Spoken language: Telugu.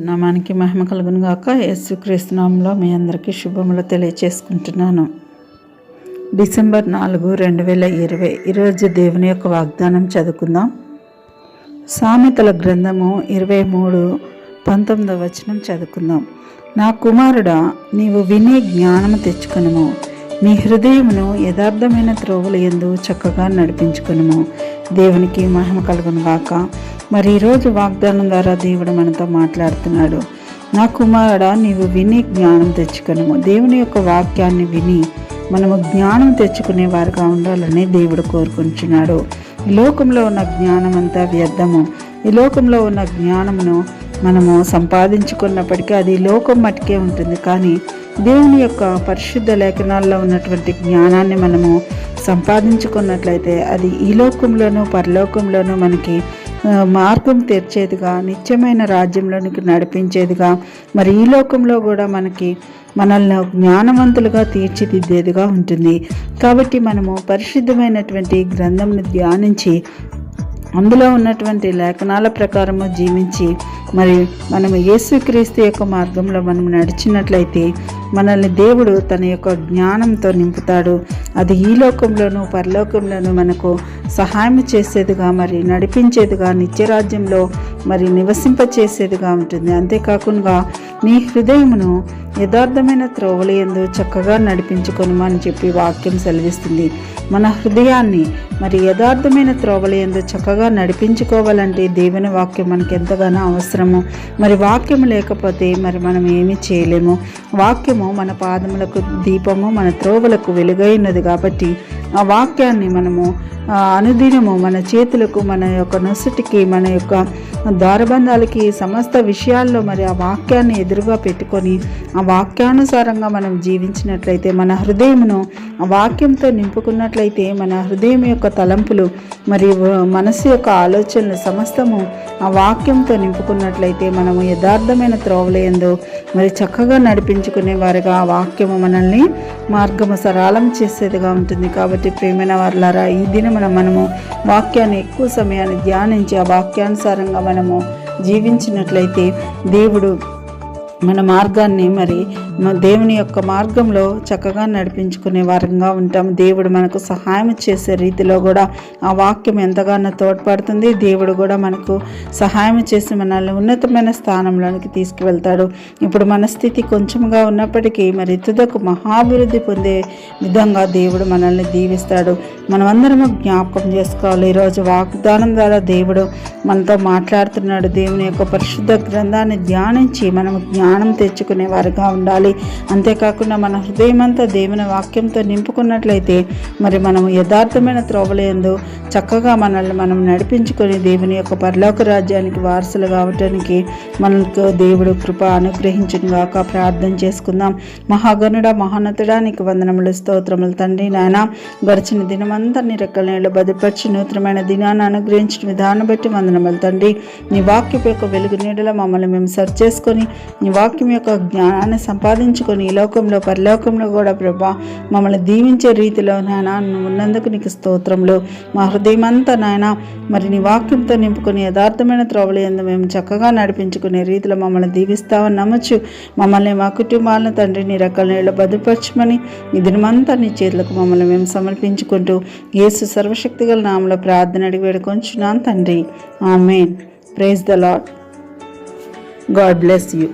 నామానికి మహిమ కలుగును గాక. యేసుక్రీస్తు నామములో మీ అందరికీ శుభములు తెలియచేసుకుంటున్నాను. డిసెంబర్ 4, 2020 ఈరోజు దేవుని యొక్క వాగ్దానం చదువుకుందాం. సామెతల గ్రంథము 23:19 వచనం చదువుకుందాం. నా కుమారుడా, నీవు విని జ్ఞానము తెచ్చుకొనుము, నీ హృదయమును యథార్థమైన త్రోవల యందు చక్కగా నడిపించుకొనుము. దేవునికి మహిమ కలుగును గాక. మరి ఈరోజు వాగ్దానం ద్వారా దేవుడు మనతో మాట్లాడుతున్నాడు. నా కుమారుడా, నీవు విని జ్ఞానం తెచ్చుకొనుము. దేవుని యొక్క వాక్యాన్ని విని మనము జ్ఞానం తెచ్చుకునే వారిగా ఉండాలని దేవుడు కోరుకుంటున్నాడు. ఈ లోకంలో ఉన్న జ్ఞానం అంతా వ్యర్థము. ఈ లోకంలో ఉన్న జ్ఞానమును మనము సంపాదించుకున్నప్పటికీ అది లోకం మట్టుకే ఉంటుంది. కానీ దేవుని యొక్క పరిశుద్ధ లేఖనాల్లో ఉన్నటువంటి జ్ఞానాన్ని మనము సంపాదించుకున్నట్లయితే అది ఈ లోకంలోనూ పరలోకంలోనూ మనకి మార్గం తెరిచేదిగా, నిత్యమైన రాజ్యంలోనికి నడిపించేదిగా, మరి ఈ లోకంలో కూడా మనల్ని జ్ఞానవంతులుగా తీర్చిదిద్దేదిగా ఉంటుంది. కాబట్టి మనము పరిశుద్ధమైనటువంటి గ్రంథంను ధ్యానించి అందులో ఉన్నటువంటి లేఖనాల ప్రకారము జీవించి మరి మనము యేసుక్రీస్తు యొక్క మార్గంలో మనం నడిచినట్లయితే మనల్ని దేవుడు తన యొక్క జ్ఞానంతో నింపుతాడు. అది ఈ లోకంలోనూ పరలోకంలోనూ మనకు సహాయం చేసేదిగా, మరి నడిపించేదిగా, నిత్యరాజ్యంలో మరి నివసింపచేసేదిగా ఉంటుంది. అంతేకాకుండా నీ హృదయమును యథార్థమైన త్రోవల యందు చక్కగా నడిపించుకొనుమని చెప్పి వాక్యం సెలవిస్తుంది. మన హృదయాన్ని మరి యథార్థమైన త్రోవల యందు చక్కగా నడిపించుకోవాలంటే దేవుని వాక్యం మనకు ఎంతగానో అవసరము. మరి వాక్యము లేకపోతే మరి మనం ఏమీ చేయలేము. వాక్యము మన పాదములకు దీపము, మన త్రోవలకు వెలుగై ఉన్నది. కాబట్టి ఆ వాక్యాన్ని మనము అనుదినము మన చేతులకు, మన యొక్క నొసటికి, మన యొక్క ద్వారబంధాలకి, సమస్త విషయాల్లో మరి ఆ వాక్యాన్ని ఎదురుగా పెట్టుకొని ఆ వాక్యానుసారంగా మనం జీవించినట్లయితే, మన హృదయమును ఆ వాక్యంతో నింపుకున్నట్లయితే, మన హృదయం యొక్క తలంపులు మరి మనసు యొక్క ఆలోచనలు సమస్తము ఆ వాక్యంతో నింపుకున్నట్లయితే మనము యథార్థమైన త్రోవల యందు మరి చక్కగా నడిపించుకునే వారిగా ఆ వాక్యము మనల్ని మార్గము సరళం చేసేదిగా ఉంటుంది. కాబట్టి ప్రియమైన వారులారా, ఈ దినం మనము వాక్యాన్ని ఎక్కువ సమయాన్ని ధ్యానించి ఆ వాక్యానుసారంగా మనము జీవించినట్లయితే దేవుడు మన మార్గాన్ని మరి దేవుని యొక్క మార్గంలో చక్కగా నడిపించుకునే వారంగా ఉంటాం. దేవుడు మనకు సహాయం చేసే రీతిలో కూడా ఆ వాక్యం ఎంతగానో తోడ్పడుతుంది. దేవుడు కూడా మనకు సహాయం చేసి మనల్ని ఉన్నతమైన స్థానంలోనికి తీసుకువెళ్తాడు. ఇప్పుడు మన స్థితి కొంచెంగా ఉన్నప్పటికీ మరి తుదకు మహాభివృద్ధి పొందే విధంగా దేవుడు మనల్ని దీవిస్తాడు. మనమందరము జ్ఞాపకం చేసుకోవాలి. ఈరోజు వాగ్దానం ద్వారా దేవుడు మనతో మాట్లాడుతున్నాడు. దేవుని యొక్క పరిశుద్ధ గ్రంథాన్ని ధ్యానించి మనము జ్ఞానం తెచ్చుకునే వారిగా ఉండాలి. అంతేకాకుండా మన హృదయం అంతా దేవుని వాక్యంతో నింపుకున్నట్లయితే మరి మనము యథార్థమైన త్రోవల యందు చక్కగా మనల్ని మనం నడిపించుకొని దేవుని యొక్క పరలోక రాజ్యానికి వారసులు కావటానికి మనకు దేవుడు కృప అనుగ్రహించును గాక. ప్రార్థన చేసుకుందాం. మహాగణుడ, మహానతుడా, నీకు వందనములు, స్తోత్రములు తండ్రి. నాయన, గడిచిన దినమంతా నీ రెక్కల నీళ్ళు భద్రపరిచి నూతనమైన దినాన్ని అనుగ్రహించిన విధానం బట్టి వందనములు తండ్రి. నీ వాక్యం యొక్క వెలుగు నీడలో మమ్మల్ని మేము సర్చ్ చేసుకొని నీ వాక్యం యొక్క జ్ఞానాన్ని సంపాదించుకొని ఈ లోకంలో పరలోకంలో కూడా ప్రభా మమ్మల్ని దీవించే రీతిలో నాయన నువ్వు ఉన్నందుకు నీకు స్తోత్రములు. మా హృదయం అంతా నాయన మరి నీ వాక్యంతో నింపుకొని యథార్థమైన త్రోవల యందు మేము చక్కగా నడిపించుకునే రీతిలో మమ్మల్ని దీవిస్తావని నమ్మచ్చు. మమ్మల్ని, మా కుటుంబాలను తండ్రి నీ రెక్కల నీళ్ళు భద్రపరచమని ఈ దినమంతా నీ చేతులకు మమ్మల్ని మేము సమర్పించుకుంటూ యేసు సర్వశక్తిగల నామములో ప్రార్థన అడిగి వేడుకొంచున్నాను తండ్రి. ఆమేన్. Praise the lord. God bless you.